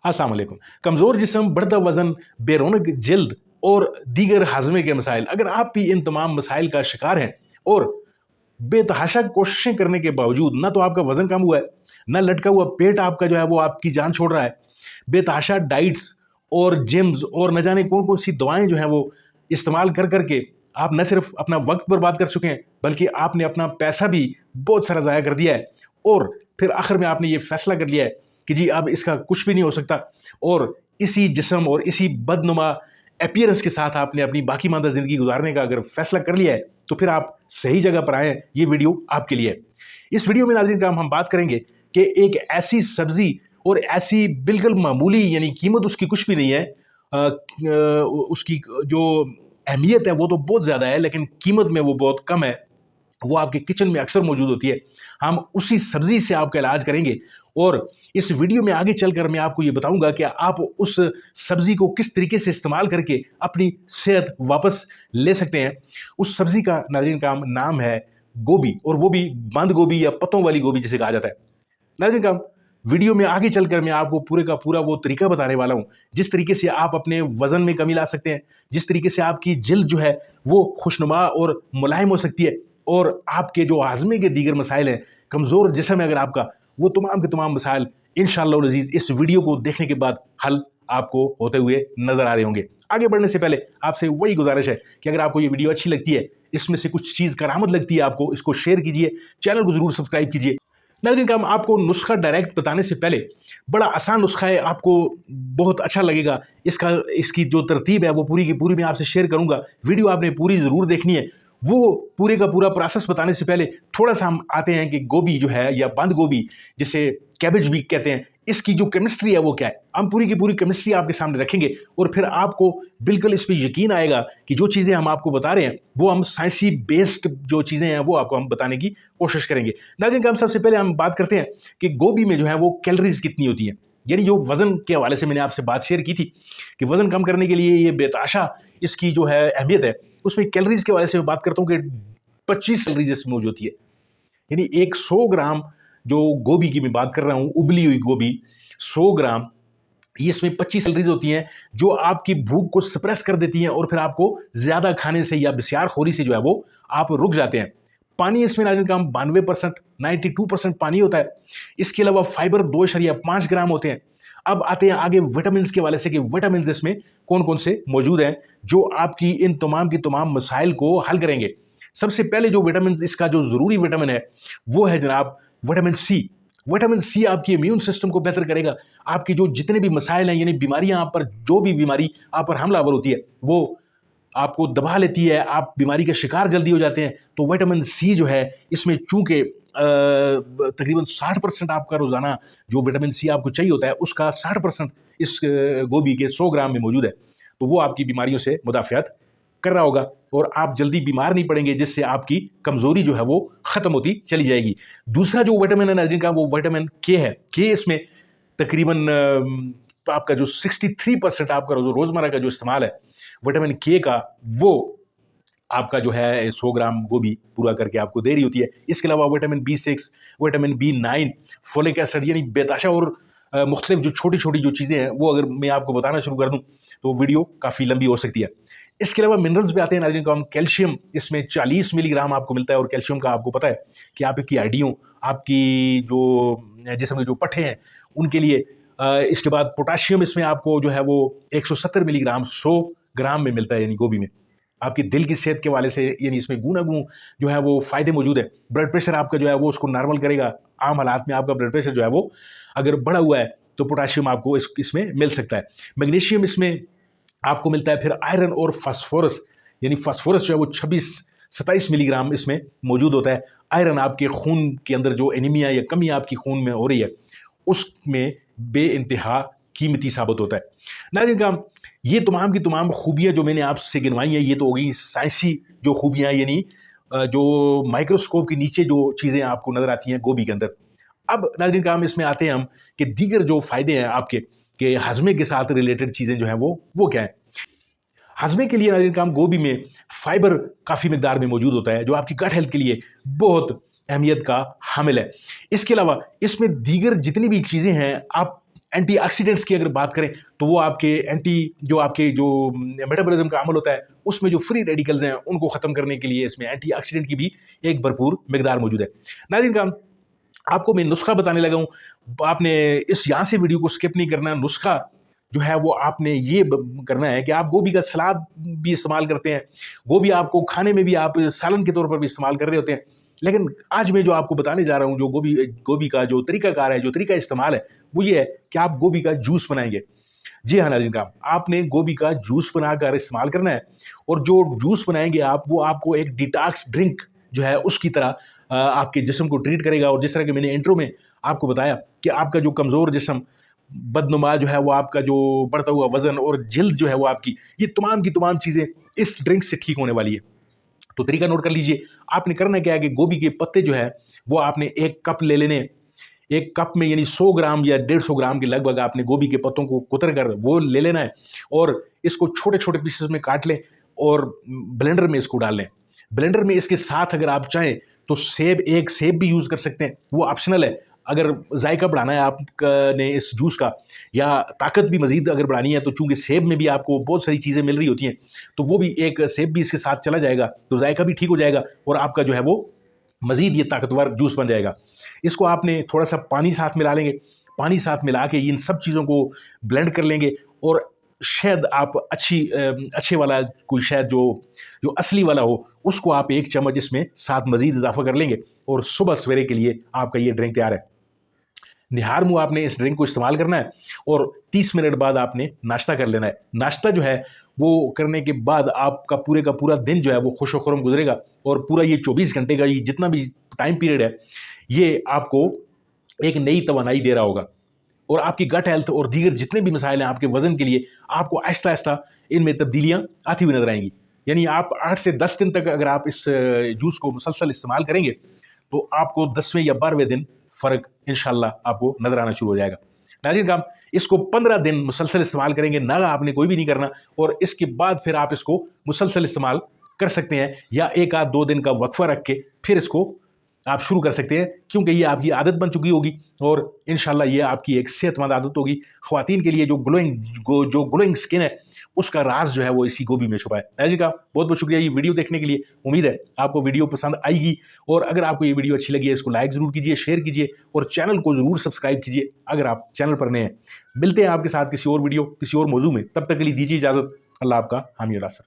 अस्सलाम वालेकुम। कमज़ोर जिस्म, बढ़ता वज़न, बेरौनक जल्द और दीगर हाज़मे के मसाइल, अगर आप भी इन तमाम मसाइल का शिकार हैं और बेतहाशा कोशिशें करने के बावजूद ना तो आपका वज़न कम हुआ है, ना लटका हुआ पेट आपका जो है वो आपकी जान छोड़ रहा है, बेतहाशा डाइट्स और जिम्स और न जाने कौन-कौन सी दवाएँ जो हैं वो इस्तेमाल कर कर के आप न सिर्फ़ अपना वक़्त बर्बाद कर चुके हैं, बल्कि आपने अपना पैसा भी बहुत सारा ज़ाया कर दिया है और फिर आखिर में आपने ये फ़ैसला कर लिया है कि जी अब इसका कुछ भी नहीं हो सकता और इसी जिस्म और इसी बदनुमा अपीयरेंस के साथ आपने अपनी बाकी मानदा ज़िंदगी गुज़ारने का अगर फ़ैसला कर लिया है, तो फिर आप सही जगह पर आए हैं, ये वीडियो आपके लिए है। इस वीडियो में नाज़रीन कराम हम बात करेंगे कि एक ऐसी सब्ज़ी और ऐसी बिल्कुल मामूली यानी कीमत उसकी कुछ भी नहीं है, उसकी जो अहमियत है वो तो बहुत ज़्यादा है, लेकिन कीमत में वो बहुत कम है। वो आपके किचन में अक्सर मौजूद होती है। हम उसी सब्ज़ी से आपका इलाज करेंगे और इस वीडियो में आगे चलकर मैं आपको ये बताऊँगा कि आप उस सब्ज़ी को किस तरीके से इस्तेमाल करके अपनी सेहत वापस ले सकते हैं। उस सब्ज़ी का नाज़रीन काम नाम है गोभी, और वो भी बंद गोभी या पत्तों वाली गोभी जिसे कहा जाता है। नाज़रीन काम, वीडियो में आगे चलकर मैं आपको पूरे का पूरा वो तरीका बताने वाला हूँ, जिस तरीके से आप अपने वज़न में कमी ला सकते हैं, जिस तरीके से आपकी जिल्द जो है वो खुशनुमा और मुलायम हो सकती है और आपके जो हाज़मे के दीगर मसाइल हैं, कमज़ोर जिस्म है अगर आपका, वो तमाम के तमाम मसाइल इंशाअल्लाह वल अज़ीज़ इस वीडियो को देखने के बाद हल आपको होते हुए नज़र आ रहे होंगे। आगे बढ़ने से पहले आपसे वही गुज़ारिश है कि अगर आपको ये वीडियो अच्छी लगती है, इसमें से कुछ चीज़ करामत लगती है आपको, इसको शेयर कीजिए, चैनल को ज़रूर सब्सक्राइब कीजिए। नाज़रीन काम, आपको नुस्खा डायरेक्ट बताने से पहले बड़ा आसान नुस्खा है, आपको बहुत अच्छा लगेगा। इसकी जो तरतीब है वो पूरी की पूरी मैं आपसे शेयर करूँगा। वीडियो आपने पूरी ज़रूर देखनी है। वो पूरे का पूरा प्रोसेस बताने से पहले थोड़ा-सा हम आते हैं कि गोभी जो है या बंद गोभी, जिसे कैबेज भी कहते हैं, इसकी जो केमिस्ट्री है वो क्या है। हम पूरी की पूरी केमिस्ट्री आपके सामने रखेंगे और फिर आपको बिल्कुल इस पे यकीन आएगा कि जो चीज़ें हम आपको बता रहे हैं वो हम साइंसी बेस्ड जो चीज़ें हैं वो आपको हम बताने की कोशिश करेंगे। नाज़रीन काम, सबसे पहले हम बात करते हैं कि गोभी में जो है वो कैलोरीज़ कितनी होती हैं। यानी जो वज़न के हवाले से मैंने आपसे बात शेयर की थी कि वज़न कम करने के लिए ये बेतहाशा इसकी जो है अहमियत है, उसमें कैलोरीज़ के हवाले से मैं बात करता हूँ कि 25 कैलोरीज़ इसमें मौजूद होती है। यानी एक 100 ग्राम जो गोभी की मैं बात कर रहा हूँ, उबली हुई गोभी 100 ग्राम, ये इसमें 25 कैलोरीज़ होती हैं जो आपकी भूख को सप्रेस कर देती हैं और फिर आपको ज़्यादा खाने से या बसियारखोरी से जो है वो आप रुक जाते हैं। पानी इसमें नाज़रीन काम 92%, 92% पानी होता है। इसके अलावा फाइबर 2.5 ग्राम होते हैं। अब आते हैं आगे विटामिन्स के हवाले से कि विटामिन्स इसमें कौन-कौन से मौजूद हैं जो आपकी इन तमाम की तमाम मसाइल को हल करेंगे। सबसे पहले जो विटामिन्स, इसका जो ज़रूरी विटामिन है वो है जनाब विटामिन सी। विटामिन सी आपकी इम्यून सिस्टम को बेहतर करेगा। आपके जो जितने भी मसाइल हैं, यानी बीमारियां आप पर, जो भी बीमारी आप पर हमलावर होती है वो आपको दबा लेती है, आप बीमारी का शिकार जल्दी हो जाते हैं। तो विटामिन सी जो है इसमें चूंकि तकरीबन 60% आपका रोज़ाना जो विटामिन सी आपको चाहिए होता है उसका 60% इस गोभी के 100 ग्राम में मौजूद है। तो वो आपकी बीमारियों से मुदाफ़ियत कर रहा होगा और आप जल्दी बीमार नहीं पड़ेंगे, जिससे आपकी कमज़ोरी जो है वो ख़त्म होती चली जाएगी। दूसरा जो विटामिन है नाज़रीन का, वो विटामिन के है। के इसमें तकरीबन आपका जो 63% आपका रोज़मर्रा का जो इस्तेमाल है विटामिन के का, वो आपका जो है 100 ग्राम गोभी पूरा करके आपको दे रही होती है। इसके अलावा vitamin B6, vitamin B9, folic acid, यानी बेताशा और मुख्तलिफ जो छोटी-छोटी जो चीज़ें हैं वो अगर मैं आपको बताना शुरू कर दूँ तो वीडियो काफ़ी लंबी हो सकती है। इसके अलावा मिनरल्स पे आते हैं नाज़रीन काम। कैल्शियम इसमें 40 मिलीग्राम आपको मिलता है और कैल्शियम का आपको पता है कि आपकी हड्डियों, आपकी जो जिस्म के जो पट्टे हैं उनके लिए। इसके बाद पोटाशियम इसमें आपको जो है वो 170 मिलीग्राम 100 ग्राम में मिलता है, यानी गोभी में। आपकी दिल की सेहत के हवाले से यानी इसमें गूनागूं जो है वो फ़ायदे मौजूद है। ब्लड प्रेशर आपका जो है वो उसको नॉर्मल करेगा। आम हालात में आपका ब्लड प्रेशर जो है वो अगर बढ़ा हुआ है तो पोटाशियम आपको इसमें मिल सकता है। मैग्नीशियम इसमें आपको मिलता है। फिर आयरन और फास्फोरस, यानी फास्फोरस जो है वो 26-27 मिलीग्राम इसमें मौजूद होता है। आयरन आपके खून के अंदर जो एनीमिया या कमी आपकी खून में हो रही है उसमें बेइंतहा कीमती साबित होता है। नाज़रीन काम, ये तमाम की तमाम खूबियाँ जो मैंने आपसे गिनवाई हैं ये तो हो गई साइंसी जो खूबियाँ, यानी जो माइक्रोस्कोप के नीचे जो चीज़ें आपको नज़र आती हैं गोभी के अंदर। अब नाज़रीन काम, इसमें आते हैं हम कि दीगर जो फ़ायदे हैं आपके कि हाज़मे के साथ रिलेटेड चीज़ें जो हैं वो क्या है। हाज़मे के लिए नाज़रीन काम गोभी में फ़ाइबर काफ़ी मिक़दार में मौजूद होता है जो आपकी गट हेल्थ के लिए बहुत अहमियत का हामिल है। इसके अलावा इसमें दीगर जितनी भी चीज़ें हैं, आप एंटीऑक्सीडेंट्स की अगर बात करें तो वो आपके आपके जो मेटाबॉलिज्म का अमल होता है उसमें जो फ्री रेडिकल्स हैं उनको ख़त्म करने के लिए इसमें एंटीऑक्सीडेंट की भी एक भरपूर मिकदार मौजूद है। नाज़रीन का आपको मैं नुस्खा बताने लगा हूँ, आपने यहाँ से वीडियो को स्किप नहीं करना। नुस्खा जो है वो आपने ये करना है कि आप गोभी का सलाद भी इस्तेमाल करते हैं, गोभी आपको खाने में भी आप सालन के तौर पर भी इस्तेमाल कर रहे होते हैं, लेकिन आज मैं जो आपको बताने जा रहा हूँ जो गोभी का जो तरीकाकार है, जो तरीका इस्तेमाल है, वो ये है कि आप गोभी का जूस बनाएंगे। जी हाँ नाज़रीन का, आपने गोभी का जूस बनाकर इस्तेमाल करना है और जो जूस बनाएंगे आप वो आपको एक डिटॉक्स ड्रिंक जो है उसकी तरह आपके जिस्म को ट्रीट करेगा। और जिस तरह कि मैंने इंट्रो में आपको बताया कि आपका जो कमज़ोर जिस्म, बदनुमा जो है वो आपका जो बढ़ता हुआ वज़न और जिल्द जो है वो आपकी, ये तमाम की तमाम चीज़ें इस ड्रिंक से ठीक होने वाली है। तो तरीका नोट कर लीजिए। आपने करना क्या है कि गोभी के पत्ते जो है वो आपने 1 कप ले लेने। 1 कप में यानी 100 ग्राम या 150 ग्राम के लगभग आपने गोभी के पत्तों को कुतर कर वो ले लेना है और इसको छोटे-छोटे पीसेस में काट लें और ब्लेंडर में इसको डाल लें। ब्लेंडर में इसके साथ अगर आप चाहें तो एक सेब भी यूज़ कर सकते हैं, वो ऑप्शनल है। अगर जायका बढ़ाना है आपने इस जूस का या ताकत भी मज़ीद अगर बढ़ानी है तो चूँकि सेब में भी आपको बहुत सारी चीज़ें मिल रही होती हैं, तो वो भी एक सेब भी इसके साथ चला जाएगा, तो जायका भी ठीक हो जाएगा और आपका जो है वो मज़ीद ये ताकतवर जूस बन जाएगा। इसको आपने थोड़ा-सा पानी साथ मिला लेंगे, पानी साथ मिला के इन सब चीज़ों को ब्लेंड कर लेंगे और शहद आप अच्छे वाला कोई शहद जो असली वाला हो, उसको आप 1 चम्मच इसमें साथ मज़ीद इज़ाफ़ा कर लेंगे और सुबह सवेरे के लिए आपका ये ड्रिंक तैयार है। निहार मुँह आपने इस ड्रिंक को इस्तेमाल करना है और 30 मिनट बाद आपने नाश्ता कर लेना है। नाश्ता जो है वो करने के बाद आपका पूरे का पूरा दिन जो है वो खुश-ओ-खुर्रम गुज़रेगा और पूरा ये 24 घंटे का ये जितना भी टाइम पीरियड है, ये आपको एक नई तवानाई दे रहा होगा और आपकी गट हेल्थ और दीगर जितने भी मसाइल हैं आपके वज़न के लिए, आपको आहिस्ता-आहिस्ता इनमें तब्दीलियाँ आती हुई नज़र आएँगी। यानी आप 8 से 10 दिन तक अगर आप इस जूस को मुसलसल इस्तेमाल करेंगे, तो आपको 10वें या 12वें दिन फ़र्क इंशाअल्लाह आपको नज़र आना शुरू हो जाएगा। नाज़रीन किराम, इसको 15 दिन मुसलसल इस्तेमाल करेंगे, नागा आपने कोई भी नहीं करना और इसके बाद फिर आप इसको मुसलसल इस्तेमाल कर सकते हैं या 1 आध 2 दिन का वक़्फ़ा रख के फिर इसको आप शुरू कर सकते हैं, क्योंकि ये आपकी आदत बन चुकी होगी और इंशाल्लाह ये आपकी एक सेहतमंद आदत होगी। ख़वातीन के लिए जो ग्लोइंग स्किन है, उसका राज़ जो है वो इसी गोभी में छुपा है। नाज़रीन का बहुत-बहुत शुक्रिया ये वीडियो देखने के लिए। उम्मीद है आपको वीडियो पसंद आएगी और अगर आपको ये वीडियो अच्छी लगी है, इसको लाइक ज़रूर कीजिए, शेयर कीजिए और चैनल को ज़रूर सब्सक्राइब कीजिए अगर आप चैनल पर नए हैं। मिलते हैं आपके साथ किसी और वीडियो, किसी और मौज़ू में। तब तक के लिए दीजिए इजाज़त। अल्लाह आपका हामी और नासर।